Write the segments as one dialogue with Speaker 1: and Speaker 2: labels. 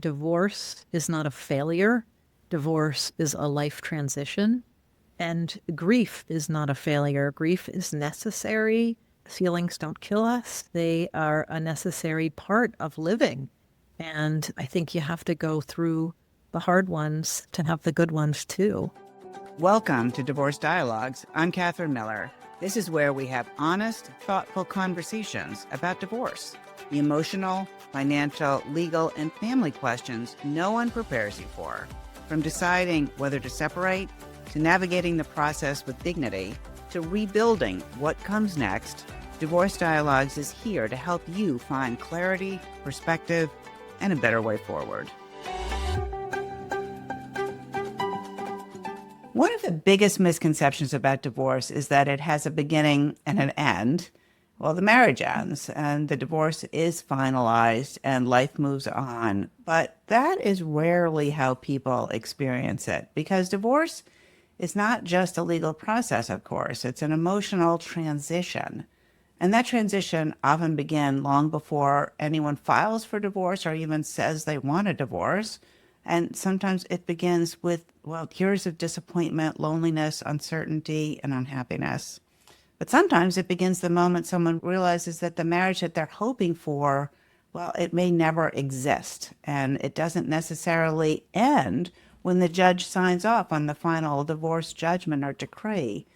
Speaker 1: Divorce is not a failure. Divorce is a life transition. And grief is not a failure. Grief is necessary. Feelings don't kill us. They are a necessary part of living. And I think you have to go through the hard ones to have the good ones too.
Speaker 2: Welcome to Divorce Dialogues. I'm Katherine Miller. This is where we have honest, thoughtful conversations about divorce. The emotional, financial, legal, and family questions no one prepares you for. From deciding whether to separate, to navigating the process with dignity, to rebuilding what comes next, Divorce Dialogues is here to help you find clarity, perspective, and a better way forward. One of the biggest misconceptions about divorce is that it has a beginning and an end. Well, the marriage ends and the divorce is finalized and life moves on. But that is rarely how people experience it, because divorce is not just a legal process, of course. It's an emotional transition. And that transition often begins long before anyone files for divorce or even says they want a divorce. And sometimes it begins with, years of disappointment, loneliness, uncertainty, and unhappiness. But sometimes it begins the moment someone realizes that the marriage that they're hoping for, it may never exist. And it doesn't necessarily end when the judge signs off on the final divorce judgment or decree.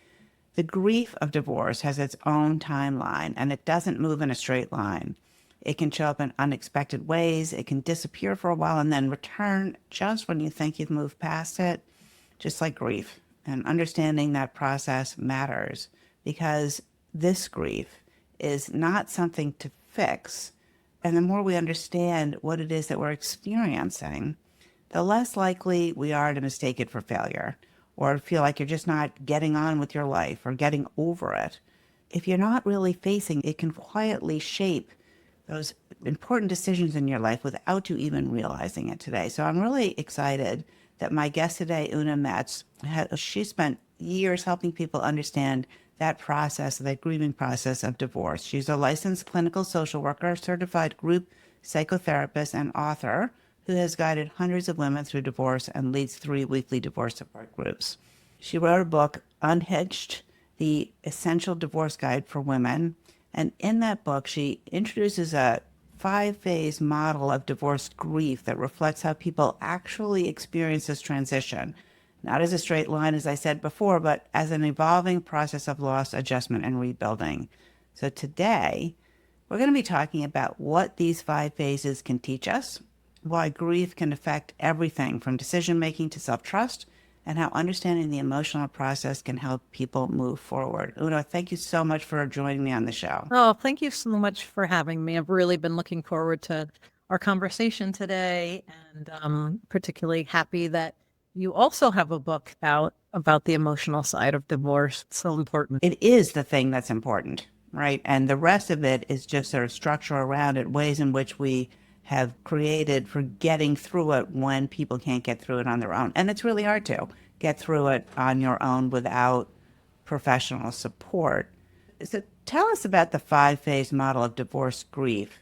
Speaker 2: The grief of divorce has its own timeline, and it doesn't move in a straight line. It can show up in unexpected ways. It can disappear for a while and then return just when you think you've moved past it, just like grief. And understanding that process matters, because this grief is not something to fix. And the more we understand what it is that we're experiencing, the less likely we are to mistake it for failure or feel like you're just not getting on with your life or getting over it. If you're not really facing it, can quietly shape those important decisions in your life without you even realizing it today. So I'm really excited that my guest today, Oona Metz, she spent years helping people understand that process, that grieving process of divorce. She's a licensed clinical social worker, certified group psychotherapist, and author who has guided hundreds of women through divorce and leads 3 weekly divorce support groups. She wrote a book, Unhitched, the Essential Divorce Guide for Women. And in that book, she introduces a 5-phase model of divorce grief that reflects how people actually experience this transition, not as a straight line, as I said before, but as an evolving process of loss, adjustment, and rebuilding. So today, we're going to be talking about what these 5 phases can teach us, why grief can affect everything from decision-making to self-trust, and how understanding the emotional process can help people move forward. Oona, thank you so much for joining me on the show.
Speaker 1: Oh, thank you so much for having me. I've really been looking forward to our conversation today, and particularly happy that you also have a book out about the emotional side of divorce. It's so important.
Speaker 2: It is the thing that's important, right? And the rest of it is just sort of structure around it, ways in which we have created for getting through it when people can't get through it on their own. And it's really hard to get through it on your own without professional support. So tell us about the 5-phase model of divorce grief.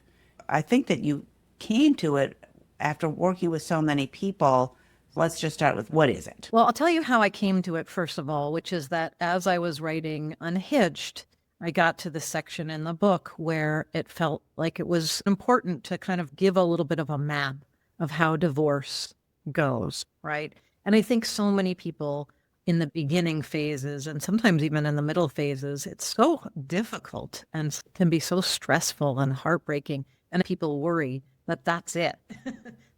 Speaker 2: I think that you came to it after working with so many people. Let's just start with, what is it?
Speaker 1: Well, I'll tell you how I came to it, first of all, which is that as I was writing Unhitched, I got to the section in the book where it felt like it was important to kind of give a little bit of a map of how divorce goes, right? And I think so many people in the beginning phases, and sometimes even in the middle phases, it's so difficult and can be so stressful and heartbreaking. And people worry that that's it,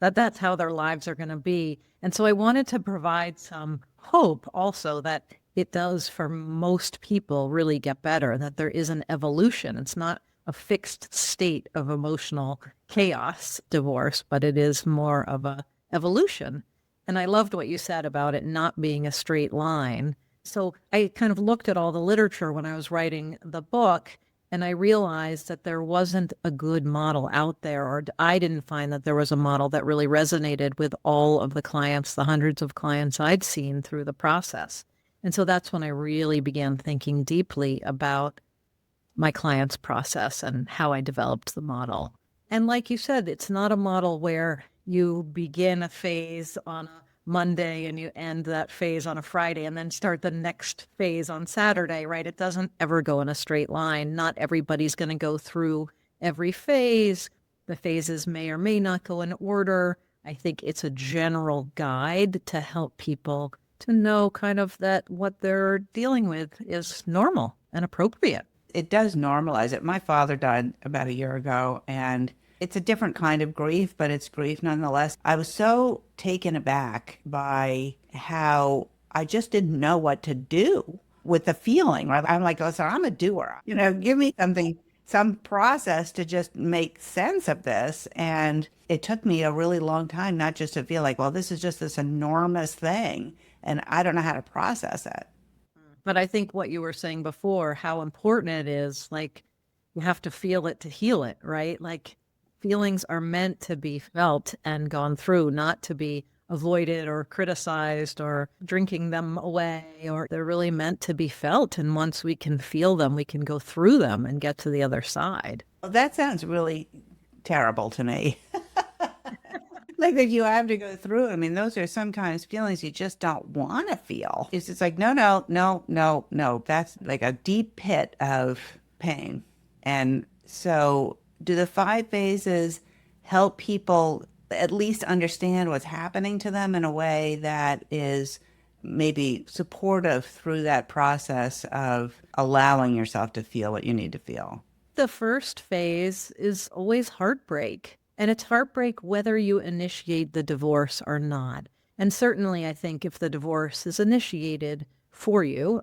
Speaker 1: that that's how their lives are going to be. And so I wanted to provide some hope also that it does for most people really get better, that there is an evolution. It's not a fixed state of emotional chaos, divorce, but it is more of a evolution. And I loved what you said about it not being a straight line. So I kind of looked at all the literature when I was writing the book, and I realized that there wasn't a good model out there, or I didn't find that there was a model that really resonated with all of the clients, the hundreds of clients I'd seen through the process. And so that's when I really began thinking deeply about my client's process and how I developed the model. And like you said, it's not a model where you begin a phase on a Monday and you end that phase on a Friday and then start the next phase on Saturday, right? It doesn't ever go in a straight line. Not everybody's going to go through every phase. The phases may or may not go in order. I think it's a general guide to help people to know kind of that what they're dealing with is normal and appropriate.
Speaker 2: It does normalize it. My father died about a year ago, and it's a different kind of grief, but it's grief nonetheless. I was so taken aback by how I just didn't know what to do with the feeling, right? I'm like, oh, so I'm a doer. Give me something, some process to just make sense of this. And it took me a really long time, not just to feel like, well, this is just this enormous thing, and I don't know how to process it.
Speaker 1: But I think what you were saying before, how important it is, like you have to feel it to heal it, right? Like feelings are meant to be felt and gone through, not to be avoided or criticized or drinking them away, or they're really meant to be felt. And once we can feel them, we can go through them and get to the other side.
Speaker 2: Well, that sounds really terrible to me. Like that you have to go through. I mean, those are sometimes feelings you just don't want to feel. It's just like, no, no, no, no, no. That's like a deep pit of pain. And so do the 5 phases help people at least understand what's happening to them in a way that is maybe supportive through that process of allowing yourself to feel what you need to feel?
Speaker 1: The first phase is always heartbreak. And it's heartbreak whether you initiate the divorce or not. And certainly, I think if the divorce is initiated for you,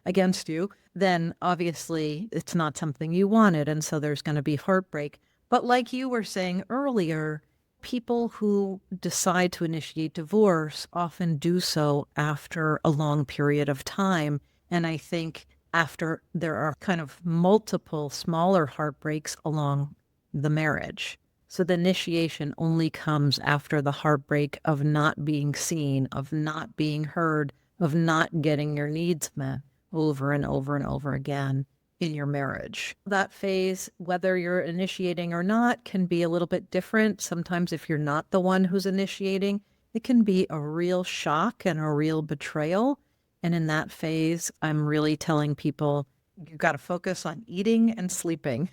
Speaker 1: against you, then obviously it's not something you wanted. And so there's going to be heartbreak. But like you were saying earlier, people who decide to initiate divorce often do so after a long period of time. And I think after there are kind of multiple smaller heartbreaks along the marriage. So the initiation only comes after the heartbreak of not being seen, of not being heard, of not getting your needs met over and over and over again in your marriage. That phase, whether you're initiating or not, can be a little bit different. Sometimes if you're not the one who's initiating, it can be a real shock and a real betrayal. And in that phase, I'm really telling people, you've got to focus on eating and sleeping.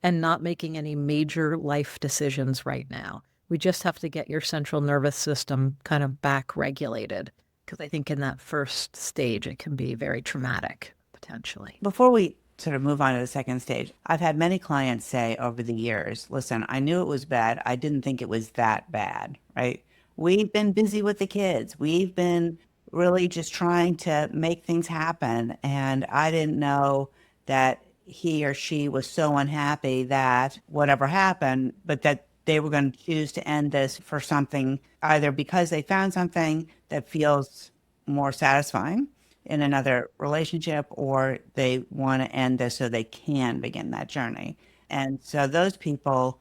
Speaker 1: And not making any major life decisions right now. We just have to get your central nervous system kind of back regulated, because I think in that first stage, it can be very traumatic, potentially.
Speaker 2: Before we sort of move on to the second stage, I've had many clients say over the years, listen, I knew it was bad. I didn't think it was that bad, right? We've been busy with the kids. We've been really just trying to make things happen. And I didn't know that he or she was so unhappy that whatever happened, but that they were going to choose to end this for something, either because they found something that feels more satisfying in another relationship, or they want to end this so they can begin that journey. And so those people,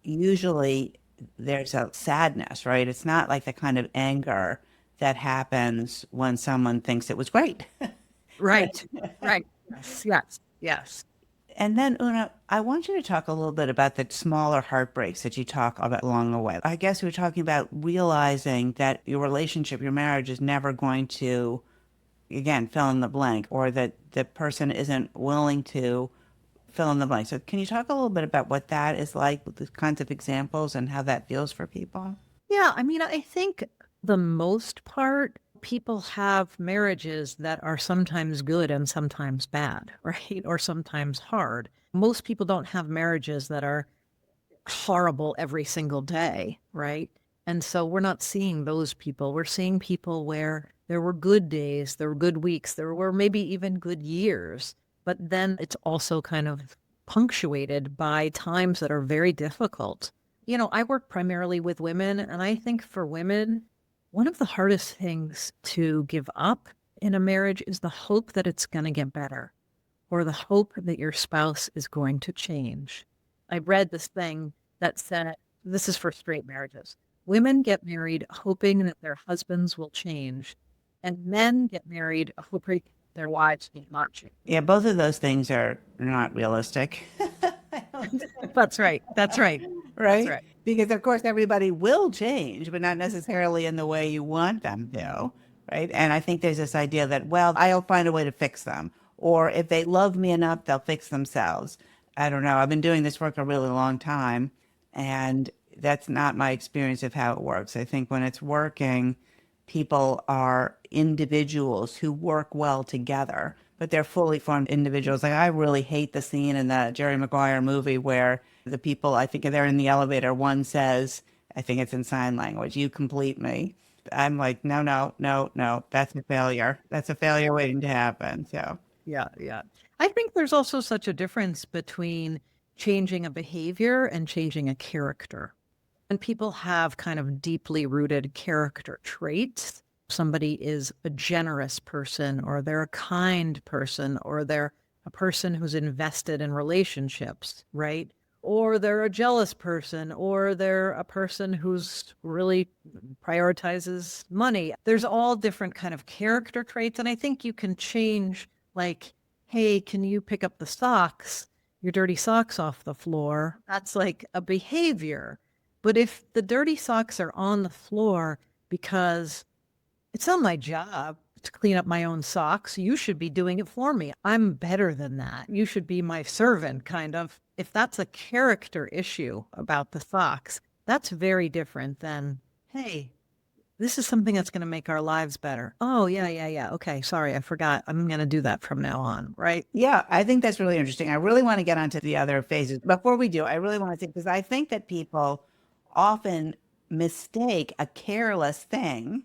Speaker 2: usually there's a sadness, right? It's not like the kind of anger that happens when someone thinks it was great.
Speaker 1: Right, right. Yes, yes, yes.
Speaker 2: And then, Una, I want you to talk a little bit about the smaller heartbreaks that you talk about along the way. I guess we were talking about realizing that your relationship, your marriage is never going to, again, fill in the blank, or that the person isn't willing to fill in the blank. So can you talk a little bit about what that is like, the kinds of examples and how that feels for people?
Speaker 1: Yeah, I mean, I think the most part, people have marriages that are sometimes good and sometimes bad, right? Or sometimes hard. Most people don't have marriages that are horrible every single day, right? And so we're not seeing those people. We're seeing people where there were good days, there were good weeks, there were maybe even good years, but then it's also kind of punctuated by times that are very difficult. I work primarily with women, and I think for women, one of the hardest things to give up in a marriage is the hope that it's going to get better, or the hope that your spouse is going to change. I read this thing that said, this is for straight marriages. Women get married hoping that their husbands will change, and men get married hoping their wives will not change.
Speaker 2: Yeah, both of those things are not realistic.
Speaker 1: That's right. That's right.
Speaker 2: Right?
Speaker 1: That's right.
Speaker 2: Because of course everybody will change, but not necessarily in the way you want them to, right? And I think there's this idea that, well, I'll find a way to fix them. Or if they love me enough, they'll fix themselves. I don't know. I've been doing this work a really long time, and that's not my experience of how it works. I think when it's working, people are individuals who work well together, but they're fully formed individuals. Like I really hate the scene in the Jerry Maguire movie where the people, I think they're in the elevator, one says, I think it's in sign language, you complete me. I'm like, no, no, no, no, that's a failure. That's a failure waiting to happen. So,
Speaker 1: Yeah, yeah. I think there's also such a difference between changing a behavior and changing a character. And people have kind of deeply rooted character traits. Somebody is a generous person, or they're a kind person, or they're a person who's invested in relationships, right? Or they're a jealous person, or they're a person who's really prioritizes money. There's all different kind of character traits. And I think you can change, like, hey, can you pick up the socks, your dirty socks off the floor? That's like a behavior. But if the dirty socks are on the floor because it's not my job to clean up my own socks, you should be doing it for me. I'm better than that. You should be my servant, kind of. If that's a character issue about the socks, that's very different than, hey, this is something that's going to make our lives better. Oh, yeah, yeah, yeah. Okay, sorry, I forgot. I'm going to do that from now on, right?
Speaker 2: yeah, I think that's really interesting. I really want to get onto the other phases. Before we do, I really want to say, because I think that people often mistake a careless thing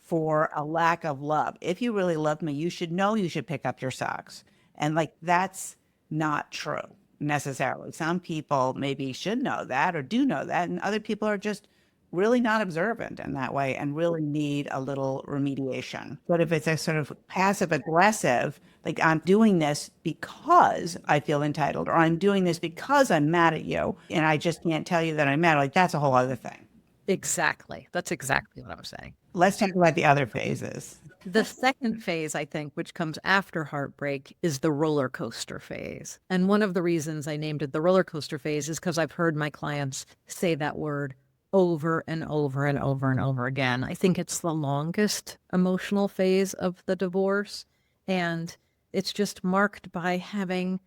Speaker 2: for a lack of love. If you really love me, you should know you should pick up your socks. And like, that's not true necessarily. Some people maybe should know that or do know that, and other people are just really not observant in that way and really need a little remediation. But if it's a sort of passive aggressive, like I'm doing this because I feel entitled, or I'm doing this because I'm mad at you, and I just can't tell you that I'm mad, like that's a whole other thing.
Speaker 1: Exactly. That's exactly what I'm saying.
Speaker 2: Let's talk about the other phases.
Speaker 1: The second phase, I think, which comes after heartbreak, is the roller coaster phase. And one of the reasons I named it the roller coaster phase is because I've heard my clients say that word over and over and over and over again. I think it's the longest emotional phase of the divorce. And it's just marked by having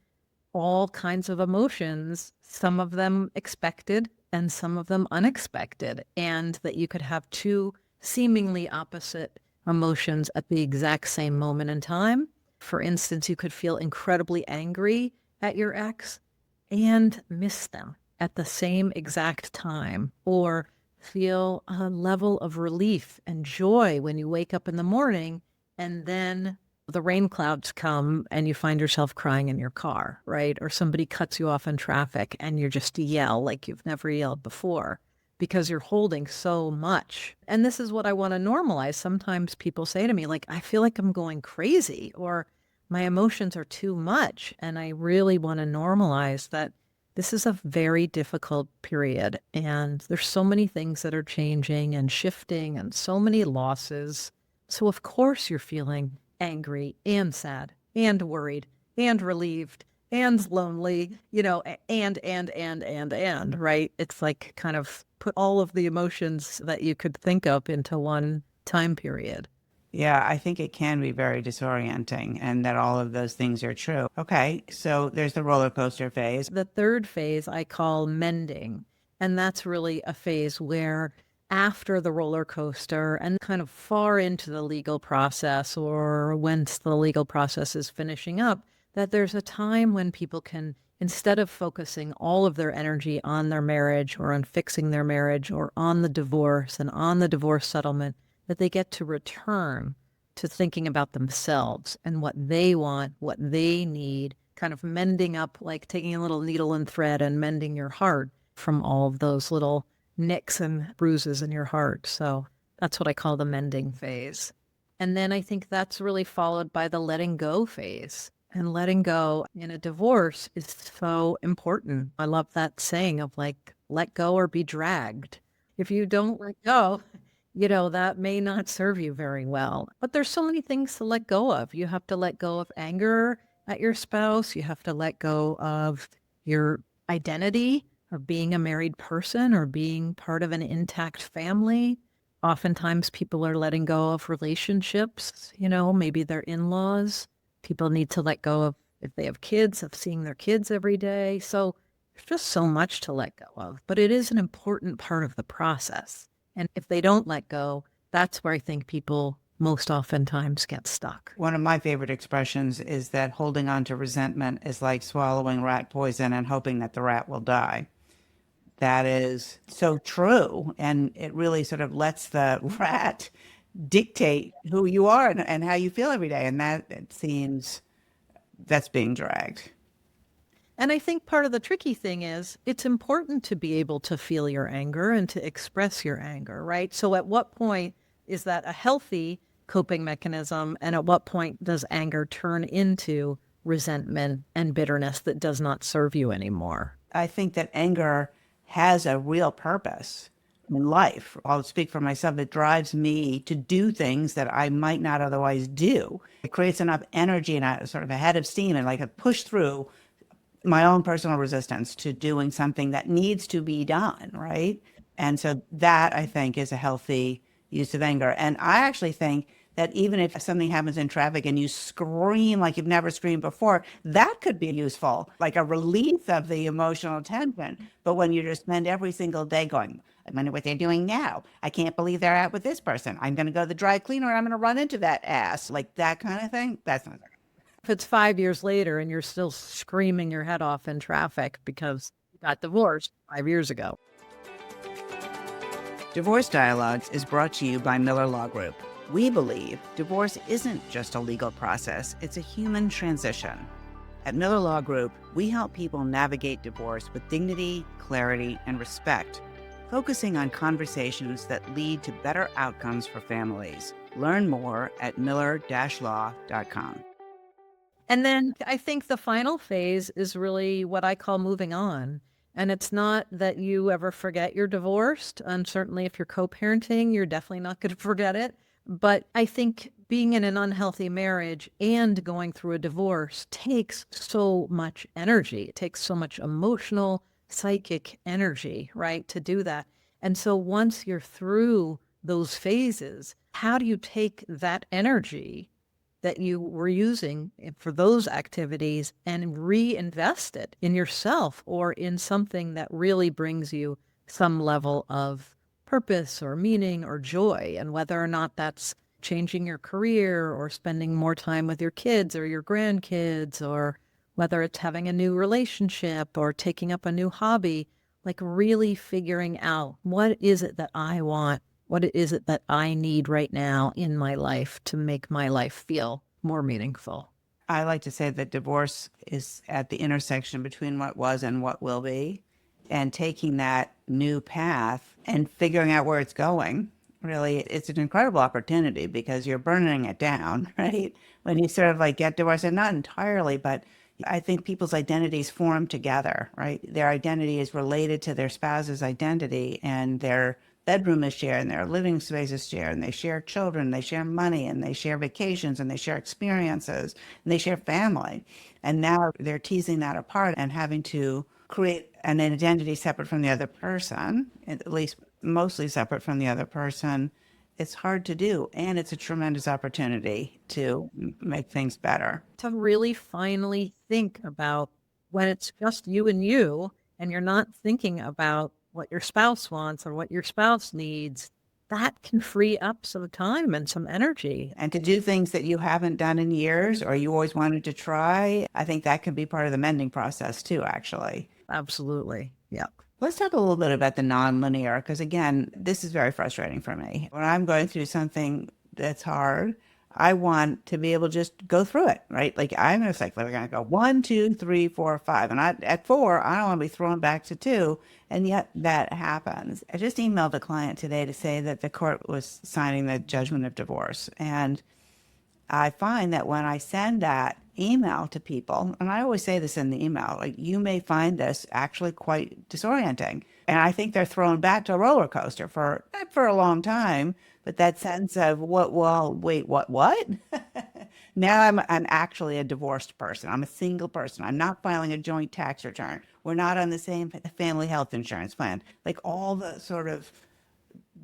Speaker 1: all kinds of emotions, some of them expected and some of them unexpected, and that you could have two seemingly opposite emotions at the exact same moment in time. For instance, you could feel incredibly angry at your ex and miss them at the same exact time, or feel a level of relief and joy when you wake up in the morning and then the rain clouds come and you find yourself crying in your car, right? Or somebody cuts you off in traffic and you just yell like you've never yelled before because you're holding so much. And this is what I want to normalize. Sometimes people say to me, like, I feel like I'm going crazy or my emotions are too much. And I really want to normalize that this is a very difficult period. And there's so many things that are changing and shifting and so many losses. So of course you're feeling angry and sad and worried and relieved and lonely, and, right? It's like kind of put all of the emotions that you could think of into one time period.
Speaker 2: Yeah, I think it can be very disorienting and that all of those things are true. Okay, so there's the roller coaster phase.
Speaker 1: The third phase I call mending. And that's really a phase where after the roller coaster and kind of far into the legal process or once the legal process is finishing up, that there's a time when people can, instead of focusing all of their energy on their marriage or on fixing their marriage or on the divorce and on the divorce settlement, that they get to return to thinking about themselves and what they want, what they need, kind of mending up, like taking a little needle and thread and mending your heart from all of those little nicks and bruises in your heart. So that's what I call the mending phase. And then I think that's really followed by the letting go phase. And letting go in a divorce is so important. I love that saying of like, let go or be dragged. If you don't let go, that may not serve you very well. But there's so many things to let go of. You have to let go of anger at your spouse. You have to let go of your identity or being a married person or being part of an intact family. Oftentimes people are letting go of relationships, maybe their in-laws. People need to let go of, if they have kids, of seeing their kids every day. So there's just so much to let go of, but it is an important part of the process. And if they don't let go, that's where I think people most oftentimes get stuck.
Speaker 2: One of my favorite expressions is that holding on to resentment is like swallowing rat poison and hoping that the rat will die. That is so true. And it really sort of lets the rat dictate who you are and how you feel every day. And that, it seems, that's being dragged.
Speaker 1: And I think part of the tricky thing is it's important to be able to feel your anger and to express your anger, right? So at what point is that a healthy coping mechanism? And at what point does anger turn into resentment and bitterness that does not serve you anymore?
Speaker 2: I think that anger has a real purpose in life. I'll speak for myself. It drives me to do things that I might not otherwise do. It creates enough energy and a sort of a head of steam and like a push through my own personal resistance to doing something that needs to be done, right? And so that, I think, is a healthy use of anger. And I actually think that even if something happens in traffic and you scream like you've never screamed before, that could be useful, like a release of the emotional tension. But when you just spend every single day going, I wonder what they're doing now. I can't believe they're out with this person. I'm going to go to the dry cleaner. I'm going to run into that ass. Like that kind of thing. That's not.
Speaker 1: If it's 5 years later and you're still screaming your head off in traffic because you got divorced 5 years ago.
Speaker 2: Divorce Dialogues is brought to you by Miller Law Group. We believe divorce isn't just a legal process, it's a human transition. At Miller Law Group, we help people navigate divorce with dignity, clarity, and respect, focusing on conversations that lead to better outcomes for families. Learn more at miller-law.com.
Speaker 1: And then I think the final phase is really what I call moving on. And it's not that you ever forget you're divorced. And certainly if you're co-parenting, you're definitely not going to forget it. But I think being in an unhealthy marriage and going through a divorce takes so much energy. It takes so much emotional, psychic energy, right, to do that. And so once you're through those phases, how do you take that energy that you were using for those activities and reinvest it in yourself or in something that really brings you some level of purpose or meaning or joy? And whether or not that's changing your career or spending more time with your kids or your grandkids, or whether it's having a new relationship or taking up a new hobby, like really figuring out what is it that I want? What is it that I need right now in my life to make my life feel more meaningful?
Speaker 2: I like to say that divorce is at the intersection between what was and what will be, and taking that new path and figuring out where it's going. Really, it's an incredible opportunity because you're burning it down, right? When you sort of like get divorced, and not entirely, but I think people's identities form together, right? Their identity is related to their spouse's identity, and their bedroom is shared, and their living space is shared, and they share children, they share money, and they share vacations, and they share experiences, and they share family. And now they're teasing that apart and having to create an identity separate from the other person, at least mostly separate from the other person. It's hard to do, and it's a tremendous opportunity to make things better.
Speaker 1: To really finally think about when it's just you and you're not thinking about what your spouse wants or what your spouse needs, that can free up some time and some energy.
Speaker 2: And to do things that you haven't done in years or you always wanted to try, I think that can be part of the mending process too, actually.
Speaker 1: Absolutely. Yeah.
Speaker 2: Let's talk a little bit about the nonlinear, because again, this is very frustrating for me. When I'm going through something that's hard, I want to be able to just go through it, right? Like I'm going to say, we're going to go 1, 2, 3, 4, 5. And at 4, I don't want to be thrown back to 2. And yet that happens. I just emailed a client today to say that the court was signing the judgment of divorce. And I find that when I send that email to people, and I always say this in the email, like you may find this actually quite disorienting. And I think they're thrown back to a roller coaster for not for a long time, but that sense of what, well, wait, what? Now I'm actually a divorced person. I'm a single person. I'm not filing a joint tax return. We're not on the same family health insurance plan. Like all the sort of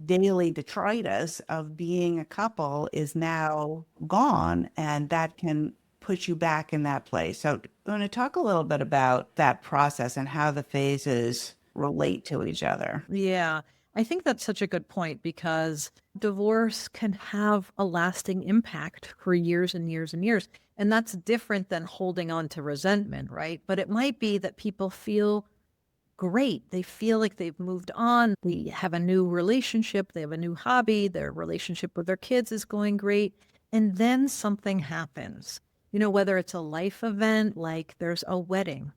Speaker 2: daily detritus of being a couple is now gone, and that can put you back in that place. So, I'm going to talk a little bit about that process and how the phases relate to each other.
Speaker 1: Yeah, I think that's such a good point because divorce can have a lasting impact for years and years and years. And that's different than holding on to resentment, right? But it might be that people feel great. They feel like they've moved on. They have a new relationship. They have a new hobby. Their relationship with their kids is going great. And then something happens, whether it's a life event, like there's a wedding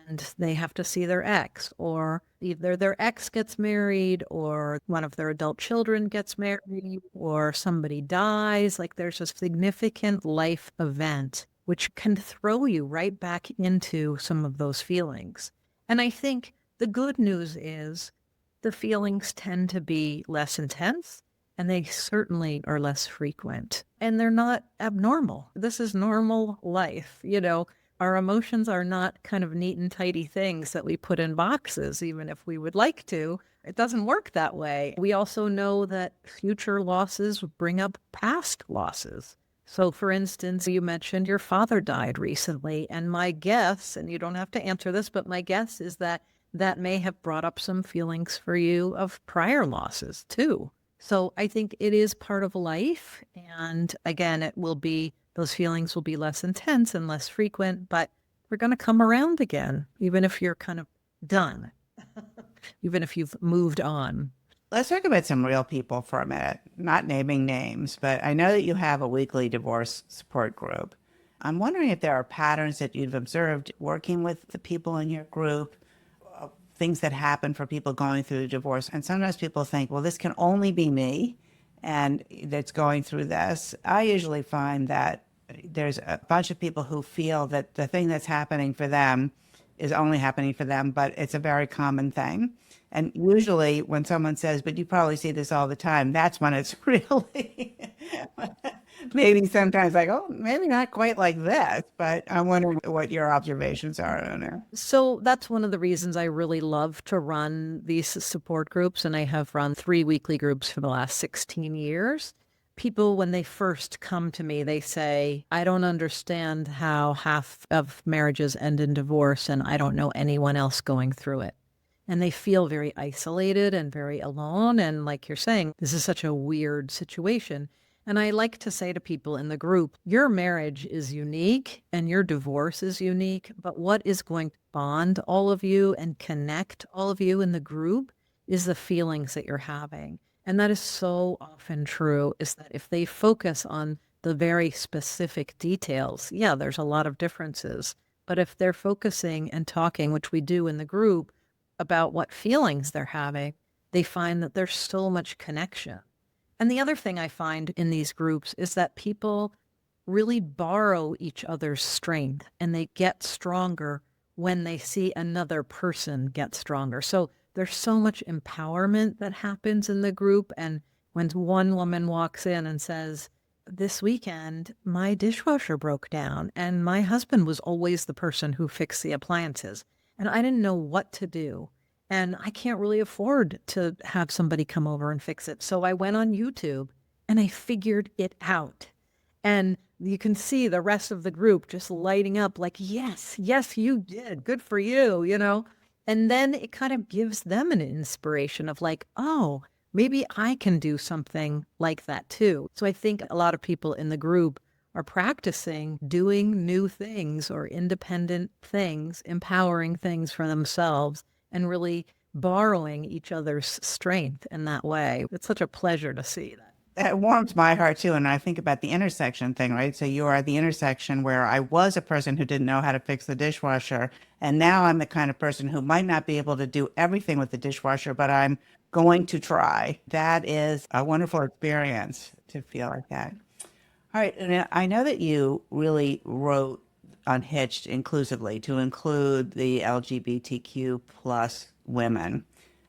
Speaker 1: and they have to see their ex, or either their ex gets married, or one of their adult children gets married, or somebody dies. Like there's a significant life event, which can throw you right back into some of those feelings. And I think the good news is the feelings tend to be less intense and they certainly are less frequent and they're not abnormal. This is normal life. Our emotions are not kind of neat and tidy things that we put in boxes, even if we would like to. It doesn't work that way. We also know that future losses bring up past losses. So, for instance, you mentioned your father died recently, and my guess, and you don't have to answer this, but my guess is that that may have brought up some feelings for you of prior losses too. So I think it is part of life. And again, those feelings will be less intense and less frequent, but we're going to come around again, even if you're kind of done, even if you've moved on.
Speaker 2: Let's talk about some real people for a minute, not naming names, but I know that you have a weekly divorce support group. I'm wondering if there are patterns that you've observed working with the people in your group, things that happen for people going through divorce. And sometimes people think, well, this can only be me and that's going through this. I usually find that there's a bunch of people who feel that the thing that's happening for them is only happening for them, but it's a very common thing. And usually when someone says, but you probably see this all the time, that's when it's really maybe sometimes like, oh, maybe not quite like this, but I'm wondering what your observations are on it.
Speaker 1: So that's one of the reasons I really love to run these support groups. And I have run 3 weekly groups for the last 16 years. People, when they first come to me, they say, I don't understand how half of marriages end in divorce, and I don't know anyone else going through it. And they feel very isolated and very alone. And like you're saying, this is such a weird situation. And I like to say to people in the group, your marriage is unique and your divorce is unique, but what is going to bond all of you and connect all of you in the group is the feelings that you're having. And that is so often true, is that if they focus on the very specific details, yeah, there's a lot of differences. But if they're focusing and talking, which we do in the group, about what feelings they're having, they find that there's so much connection. And the other thing I find in these groups is that people really borrow each other's strength and they get stronger when they see another person get stronger. So there's so much empowerment that happens in the group. And when one woman walks in and says, this weekend, my dishwasher broke down and my husband was always the person who fixed the appliances. And I didn't know what to do. And I can't really afford to have somebody come over and fix it. So I went on YouTube and I figured it out. And you can see the rest of the group just lighting up like, yes, you did. Good for you. And then it kind of gives them an inspiration of like, oh, maybe I can do something like that too. So I think a lot of people in the group are practicing doing new things or independent things, empowering things for themselves, and really borrowing each other's strength in that way. It's such a pleasure to see that.
Speaker 2: It warms my heart too. And I think about the intersection thing, right? So you are the intersection where I was a person who didn't know how to fix the dishwasher. And now I'm the kind of person who might not be able to do everything with the dishwasher, but I'm going to try. That is a wonderful experience to feel like that. All right. And I know that you really wrote Unhitched inclusively to include the LGBTQ plus women.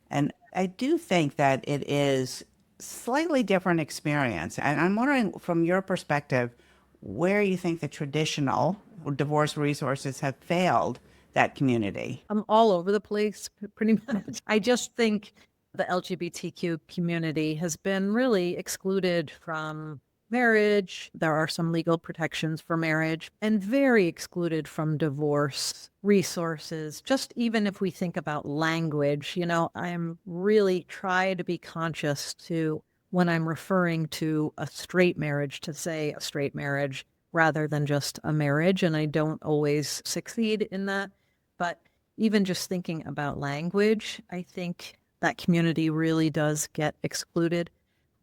Speaker 2: And I do think that it is slightly different experience. And I'm wondering from your perspective, where you think the traditional divorce resources have failed that community.
Speaker 1: I'm all over the place, pretty much. I just think the LGBTQ community has been really excluded from marriage. There are some legal protections for marriage and very excluded from divorce resources. Just even if we think about language, I'm really try to be conscious to when I'm referring to a straight marriage to say a straight marriage rather than just a marriage. And I don't always succeed in that. But even just thinking about language, I think that community really does get excluded.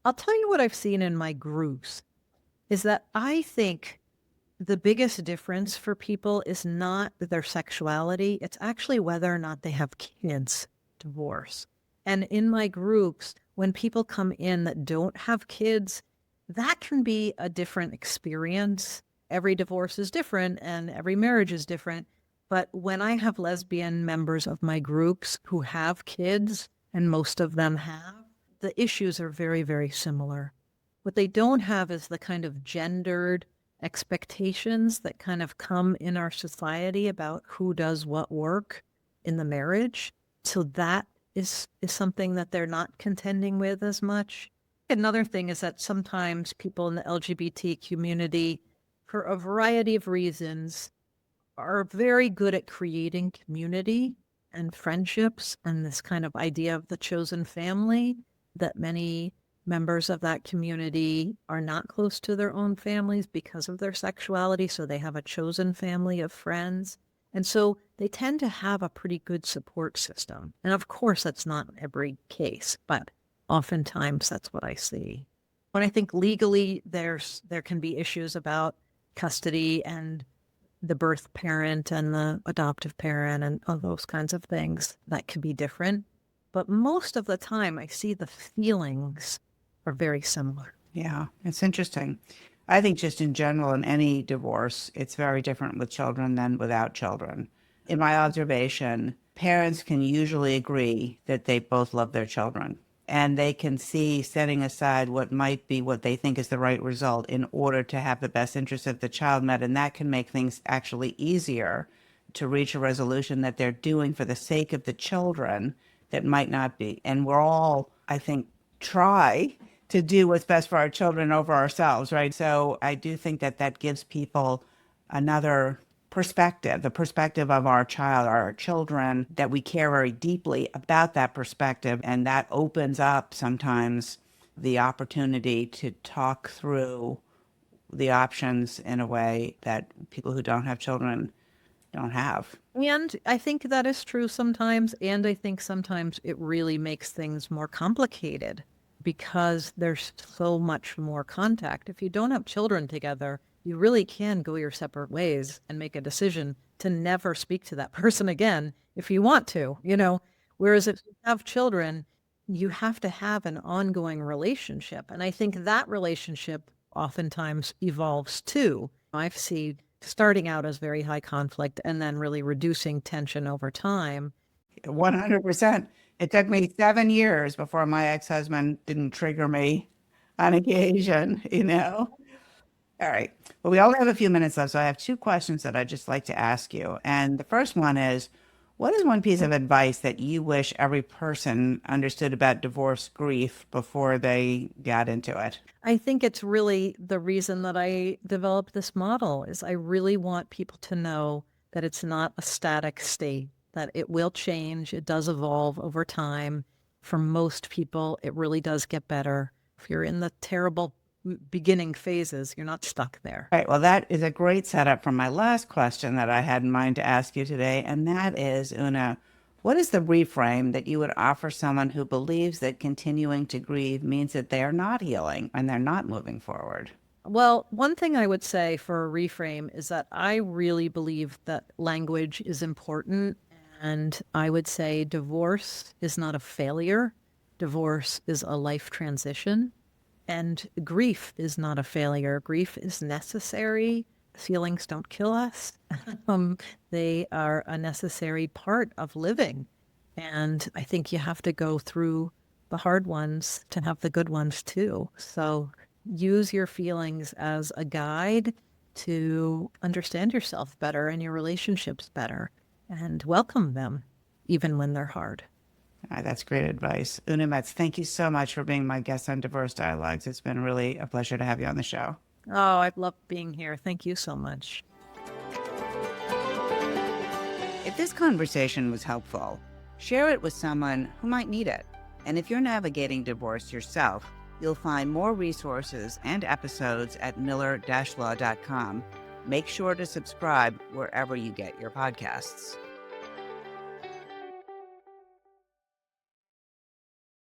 Speaker 1: I'll tell you what I've seen in my groups is that I think the biggest difference for people is not their sexuality. It's actually whether or not they have kids divorce. And in my groups, when people come in that don't have kids, that can be a different experience. Every divorce is different and every marriage is different. But when I have lesbian members of my groups who have kids, and most of them have, the issues are very, very similar. What they don't have is the kind of gendered expectations that kind of come in our society about who does what work in the marriage. So that is something that they're not contending with as much. Another thing is that sometimes people in the LGBT community, for a variety of reasons, are very good at creating community and friendships and this kind of idea of the chosen family, that many members of that community are not close to their own families because of their sexuality. So they have a chosen family of friends. And so they tend to have a pretty good support system. And of course, that's not every case, but oftentimes that's what I see. When I think legally, there can be issues about custody and the birth parent and the adoptive parent and all those kinds of things that could be different. But most of the time, I see the feelings are very similar.
Speaker 2: Yeah, it's interesting. I think just in general, in any divorce, it's very different with children than without children. In my observation, parents can usually agree that they both love their children. And they can see setting aside what might be what they think is the right result in order to have the best interest of the child met. And that can make things actually easier to reach a resolution that they're doing for the sake of the children that might not be. And we're all, I think, try to do what's best for our children over ourselves, right? So I do think that that gives people another perspective, the perspective of our child, our children, that we care very deeply about that perspective. And that opens up sometimes the opportunity to talk through the options in a way that people who don't have children don't have.
Speaker 1: And I think that is true sometimes. And I think sometimes it really makes things more complicated because there's so much more contact. If you don't have children together, you really can go your separate ways and make a decision to never speak to that person again if you want to, Whereas if you have children, you have to have an ongoing relationship. And I think that relationship oftentimes evolves too. I've seen starting out as very high conflict and then really reducing tension over time.
Speaker 2: 100%. It took me 7 years before my ex-husband didn't trigger me on occasion. All right. Well, we only have a few minutes left, so I have 2 questions that I'd just like to ask you. And the first one is, what is one piece of advice that you wish every person understood about divorce grief before they got into it?
Speaker 1: I think it's really the reason that I developed this model is I really want people to know that it's not a static state, that it will change. It does evolve over time. For most people, it really does get better. If you're in the terrible beginning phases, you're not stuck there.
Speaker 2: All right. Well, that is a great setup for my last question that I had in mind to ask you today. And that is, Oona, what is the reframe that you would offer someone who believes that continuing to grieve means that they are not healing and they're not moving forward?
Speaker 1: Well, one thing I would say for a reframe is that I really believe that language is important. And I would say divorce is not a failure. Divorce is a life transition. And grief is not a failure. Grief is necessary. Feelings don't kill us. They are a necessary part of living. And I think you have to go through the hard ones to have the good ones too. So use your feelings as a guide to understand yourself better and your relationships better and welcome them, even when they're hard.
Speaker 2: That's great advice. Oona Metz, thank you so much for being my guest on Diverse Dialogues. It's been really a pleasure to have you on the show.
Speaker 1: Oh, I've loved being here. Thank you so much.
Speaker 2: If this conversation was helpful, share it with someone who might need it. And if you're navigating divorce yourself, you'll find more resources and episodes at miller-law.com. Make sure to subscribe wherever you get your podcasts.